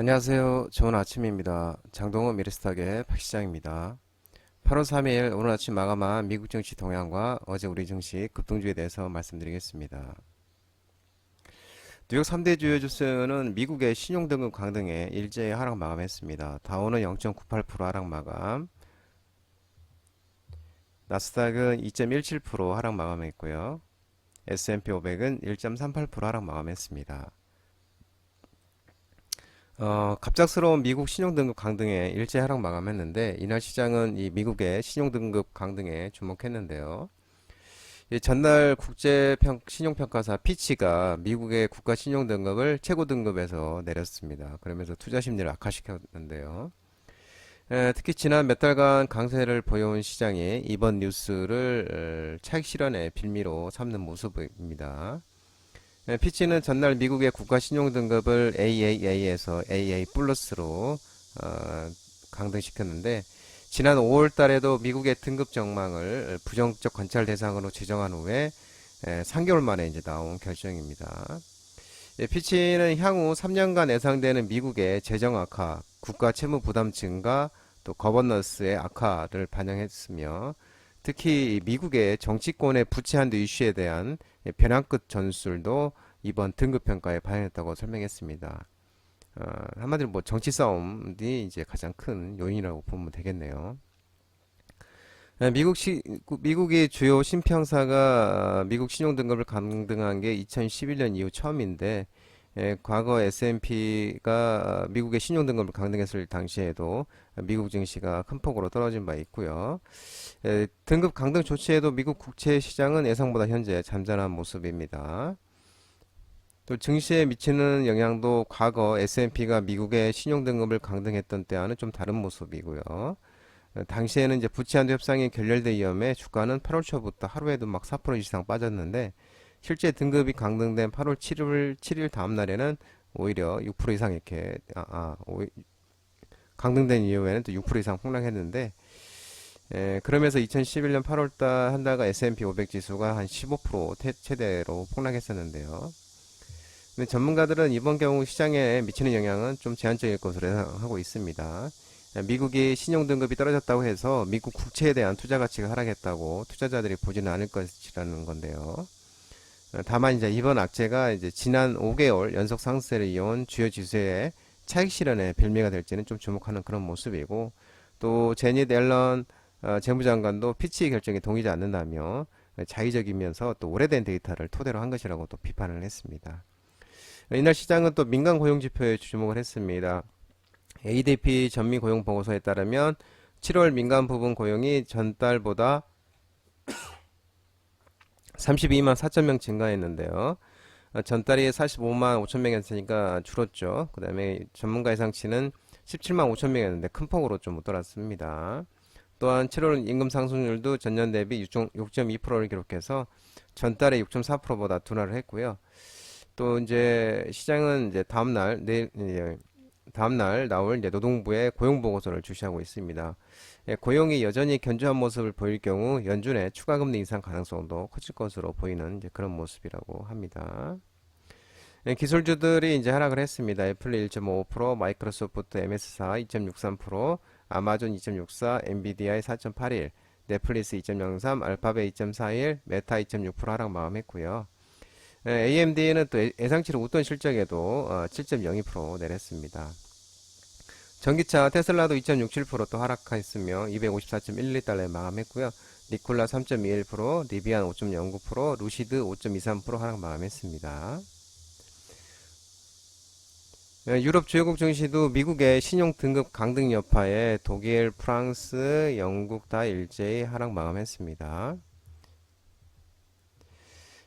안녕하세요. 좋은 아침입니다. 장동호 미래스탁의 박시장입니다. 8월 3일 오늘 아침 마감한 미국 증시 동향과 어제 우리 증시 급등주에 대해서 말씀드리겠습니다. 뉴욕 3대 주요 지수는 미국의 신용등급 강등에 일제히 하락 마감했습니다. 다우는 0.98% 하락 마감, 나스닥은 2.17% 하락 마감했고요. S&P 500은 1.38% 하락 마감했습니다. 갑작스러운 미국 신용등급 강등에 일제 하락 마감했는데 이날 시장은 이 미국의 신용등급 강등에 주목했는데요. 이 전날 신용평가사 피치가 미국의 국가 신용등급을 최고 등급에서 내렸습니다. 그러면서 투자 심리를 악화시켰는데요. 특히 지난 몇 달간 강세를 보여온 시장이 이번 뉴스를 차익 실현의 빌미로 삼는 모습입니다. 피치는 전날 미국의 국가 신용 등급을 AAA에서 AA 플러스로 강등시켰는데 지난 5월 달에도 미국의 등급 전망을 부정적 관찰 대상으로 지정한 후에 3개월 만에 이제 나온 결정입니다. 피치는 향후 3년간 예상되는 미국의 재정 악화, 국가 채무 부담 증가, 또 거버넌스의 악화를 반영했으며 특히 미국의 정치권의 부채 한도 이슈에 대한 변환끝 전술도 이번 등급 평가에 반영했다고 설명했습니다. 한마디로 뭐 정치 싸움이 이제 가장 큰 요인이라고 보면 되겠네요. 미국의 주요 신평사가 미국 신용 등급을 강등한 게 2011년 이후 처음인데 과거 S&P가 미국의 신용 등급을 강등했을 당시에도 미국 증시가 큰 폭으로 떨어진 바 있고요. 등급 강등 조치에도 미국 국채 시장은 예상보다 현재 잠잠한 모습입니다. 또 증시에 미치는 영향도 과거 S&P가 미국의 신용 등급을 강등했던 때와는 좀 다른 모습이고요. 당시에는 이제 부채 한도 협상이 결렬될 위험에 주가는 8월 초부터 하루에도 막 4% 이상 빠졌는데 실제 등급이 강등된 8월 7일 다음 날에는 오히려 6% 이상 이렇게 강등된 이후에는 또 6% 이상 폭락했는데 그러면서 2011년 8월달 한 달간 S&P 500 지수가 한 15% 최대로 폭락했었는데요. 근데 전문가들은 이번 경우 시장에 미치는 영향은 좀 제한적일 것으로 예상하고 있습니다. 미국이 신용등급이 떨어졌다고 해서 미국 국채에 대한 투자 가치가 하락했다고 투자자들이 보지는 않을 것이라는 건데요. 다만 이제 이번 악재가 이제 지난 5개월 연속 상승세를 이어온 주요 지수의 차익 실현의 빌미가 될지는 좀 주목하는 그런 모습이고 또 제닛 앨런 재무장관도 피치 결정에 동의하지 않는다며 자의적이면서 또 오래된 데이터를 토대로 한 것이라고 또 비판을 했습니다. 이날 시장은 또 민간 고용 지표에 주목을 했습니다. ADP 전미 고용 보고서에 따르면 7월 민간 부분 고용이 전달보다 32만 4천 명 증가했는데요. 전달이 45만 5천 명이었으니까 줄었죠. 그 다음에 전문가 예상치는 17만 5천 명이었는데 큰 폭으로 좀 못 돌았습니다. 또한 7월 임금 상승률도 전년 대비 6.2%를 기록해서 전달의 6.4%보다 둔화를 했고요. 또 이제 시장은 이제 다음날 나올 이제 노동부의 고용 보고서를 주시하고 있습니다. 고용이 여전히 견조한 모습을 보일 경우 연준의 추가 금리 인상 가능성도 커질 것으로 보이는 이제 그런 모습이라고 합니다. 기술주들이 이제 하락을 했습니다. 애플이 1.55%, 마이크로소프트 MS4 2.63%, 아마존 2.64, 엔비디아의 4.81, 넷플릭스 2.03, 알파벳 2.41, 메타 2.6% 하락 마감했고요. AMD는 또 예상치를 웃돈 실적에도 7.02% 내렸습니다. 전기차 테슬라도 2.67%또 하락했으며 254.12달러에 마감했고요. 니콜라 3.21%, 리비안 5.09%, 루시드 5.23% 하락 마감했습니다. 유럽 주요국 증시도 미국의 신용 등급 강등 여파에 독일, 프랑스, 영국 다 일제히 하락 마감했습니다.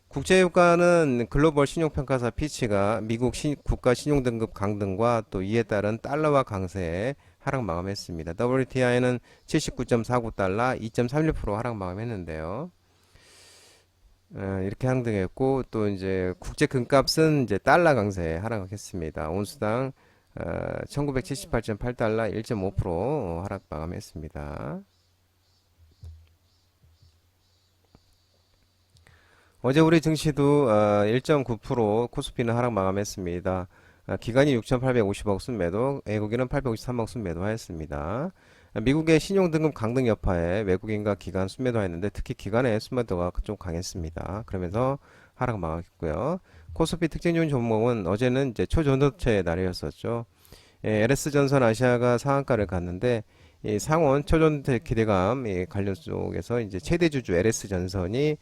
국제유가는 글로벌 신용평가사 피치가 미국 국가 신용등급 강등과 또 이에 따른 달러화 강세에 하락 마감했습니다. WTI는 79.49달러, 2.31% 하락 마감했는데요. 이렇게 상승했고 또 이제 국제 금값은 이제 달러 강세에 하락했습니다. 온수당 1978.8달러 1.5% 하락 마감했습니다. 어제 우리 증시도 1.9% 코스피는 하락 마감했습니다. 기관이 6,850억 순매도, 외국인은 853억 순매도하였습니다. 미국의 신용등급 강등 여파에 외국인과 기관 순매도하였는데 특히 기관의 순매도가 좀 강했습니다. 그러면서 하락 막았고요. 코스피 특징적인 종목은 어제는 이제 초전도체의 날이었었죠. LS전선 아시아가 상한가를 갔는데 이 상온 초전도체 기대감 관련 쪽에서 이제 최대 주주 LS전선이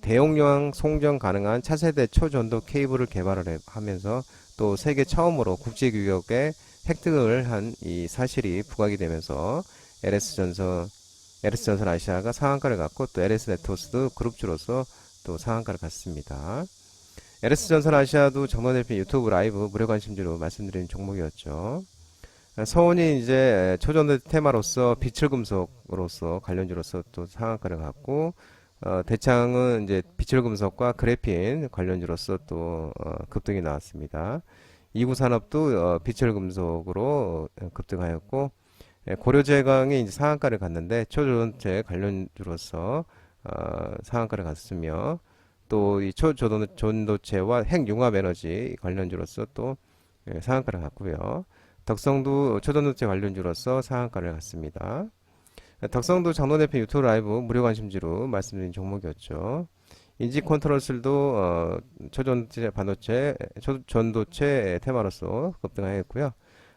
대용량 송전 가능한 차세대 초전도 케이블을 개발을 하면서 또 세계 처음으로 국제 규격에 획득을 한 이 사실이 부각이 되면서 LS전선 아시아가 상한가를 갔고 또 LS네트워크도 그룹주로서 또 상한가를 갔습니다. LS전선 아시아도 정론 대표 유튜브 라이브 무료 관심주로 말씀드린 종목이었죠. 서원이 이제 초전도 테마로서 비철금속으로서 관련주로서 또 상한가를 갔고 대창은 이제 비철금속과 그래핀 관련주로서 또 급등이 나왔습니다. 이구산업도 비철금속으로 급등하였고 고려제강이 이제 상한가를 갔는데 초전도체 관련주로서 상한가를 갔으며 또 이 초전도체와 핵융합에너지 관련주로서 또 상한가를 갔고요. 덕성도 초전도체 관련주로서 상한가를 갔습니다. 덕성도 장로대표 유튜브 라이브 무료 관심주로 말씀드린 종목이었죠. 인지컨트롤술도 초전도체 반도체, 초전도체 테마로서 급등하였고요.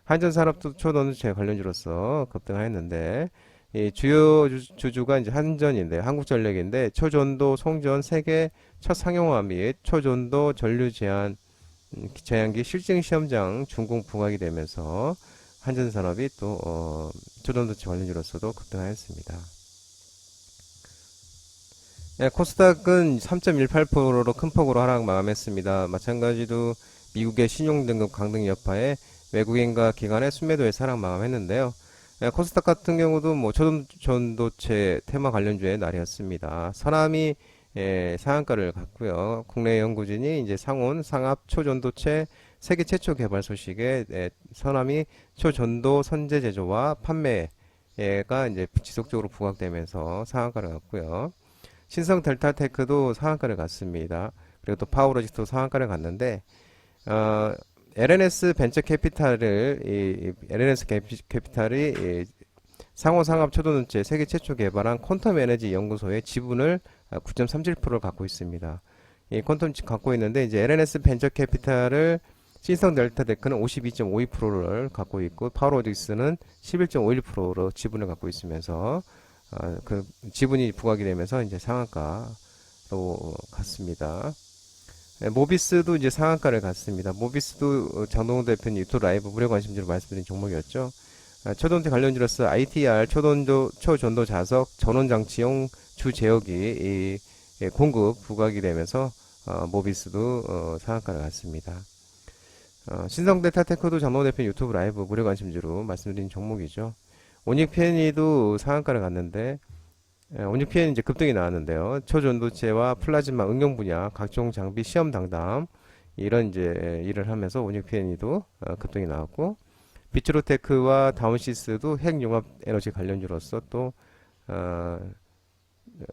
한전산업도 초전도체 관련주로서 급등하였는데 이 주요 주주가 이제 한전인데 한국전력인데 초전도 송전 세계 첫 상용화 및 초전도 전류 제한기 실증 시험장 준공 부각이 되면서 한전산업이 또 초전도체 관련주로서도 급등하였습니다. 코스닥은 3.18%로 큰 폭으로 하락 마감했습니다. 마찬가지로 미국의 신용등급 강등 여파에 외국인과 기관의 순매도에 하락 마감했는데요. 코스닥 같은 경우도 뭐 초전도체 테마 관련주의 날이었습니다. 서남이 상한가를 갔고요. 국내 연구진이 이제 상온 상압 초전도체 세계 최초 개발 소식에 서남이 초전도 선제 제조와 판매가 이제 지속적으로 부각되면서 상한가를 갔고요. 신성 델타테크도 상한가를 갔습니다. 그리고 또 파워로직도 상한가를 갔는데 LNS 벤처 캐피탈이 상호 상압 초전도체 세계 최초 개발한 퀀텀 에너지 연구소의 지분을 9.37%를 갖고 있습니다. 이 퀀텀 갖고 있는데 이제 LNS 벤처 캐피탈을 신성 델타테크는 52.52%를 갖고 있고 파워로직스는 11.51%로 지분을 갖고 있으면서 그 지분이 부각이 되면서 이제 상한가로 갔습니다. 모비스도 이제 상한가를 갔습니다. 모비스도 장동훈 대표님 유튜브 라이브 무료 관심주로 말씀드린 종목이었죠. 초전도 관련주로서 ITR 초전도 자석 전원장치용 주제어기 공급 부각이 되면서 모비스도 상한가를 갔습니다. 신성델타테크도 장동훈 대표님 유튜브 라이브 무료 관심주로 말씀드린 종목이죠. 오닉페니도 상한가를 갔는데 오닉피엔 이제 급등이 나왔는데요. 초전도체와 플라즈마 응용 분야 각종 장비 시험 당담 이런 이제 일을 하면서 오닉피엔이도 급등이 나왔고 비트로테크와 다운시스도 핵융합 에너지 관련주로서 또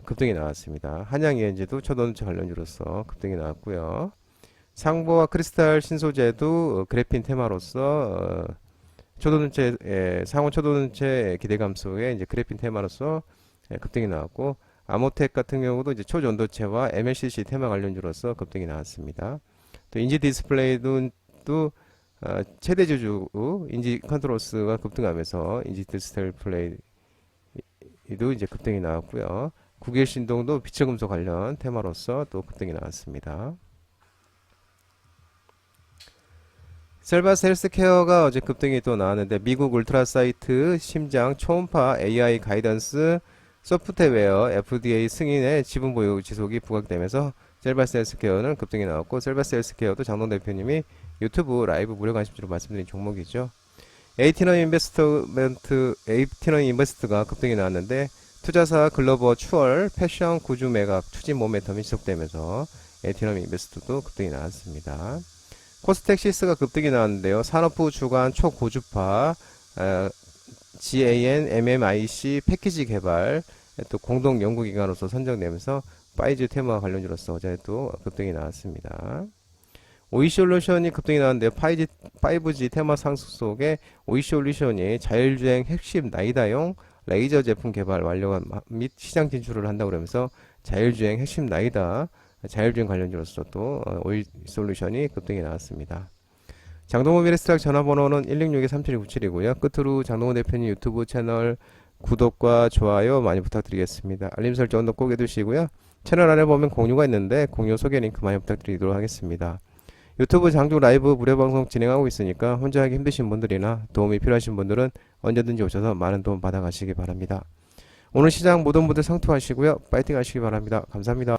급등이 나왔습니다. 한양ENG도 초전도체 관련주로서 급등이 나왔고요. 상보와 크리스탈 신소재도 그래핀 테마로서 초전도체 상온 초전도체 기대감 속에 이제 그래핀 테마로서 급등이 나왔고 아모텍 같은 경우도 이제 초전도체와 MLCC 테마 관련주로서 급등이 나왔습니다. 또 인지 디스플레이도 최대 주주 인지 컨트롤스가 급등하면서 인지 디스플레이도 이제 급등이 나왔고요. 국일신동도 비철금속 관련 테마로서 또 급등이 나왔습니다. 셀바스 헬스케어가 어제 급등이 또 나왔는데 미국 울트라사이트 심장 초음파 AI 가이던스 소프트웨어 FDA 승인의 지분 보유 지속이 부각되면서 셀바스 헬스케어는 급등이 나왔고 셀바스 헬스케어도 장동 대표님이 유튜브 라이브 무료 관심주로 말씀드린 종목이죠. 에이티넌 인베스트가 급등이 나왔는데 투자사 글로버 추월 패션 구주 매각 추진 모멘텀이 지속되면서 에이티넌 인베스트도 급등이 나왔습니다. 코스텍시스가 급등이 나왔는데요. 산업부 주간 초고주파 GAN MMIC 패키지 개발 또 공동 연구기관으로서 선정되면서 5G 테마 관련주로서 어제 또 급등이 나왔습니다. 오이솔루션이 급등이 나왔는데요. 5G 테마 상승 속에 오이솔루션이 자율주행 핵심 라이다용 레이저 제품 개발 완료가 및 시장 진출을 한다고 그러면서 자율주행 핵심 라이다 자율주행 관련주로서 또 오이솔루션이 급등이 나왔습니다. 장동호 미래스탁 전화번호는 166-3797이고요. 끝으로 장동호 대표님 유튜브 채널 구독과 좋아요 많이 부탁드리겠습니다. 알림 설정도 꼭 해두시고요. 채널 안에 보면 공유가 있는데 공유 소개 링크 많이 부탁드리도록 하겠습니다. 유튜브 장중 라이브 무료 방송 진행하고 있으니까 혼자 하기 힘드신 분들이나 도움이 필요하신 분들은 언제든지 오셔서 많은 도움 받아가시기 바랍니다. 오늘 시장 모든 분들 상투하시고요. 파이팅 하시기 바랍니다. 감사합니다.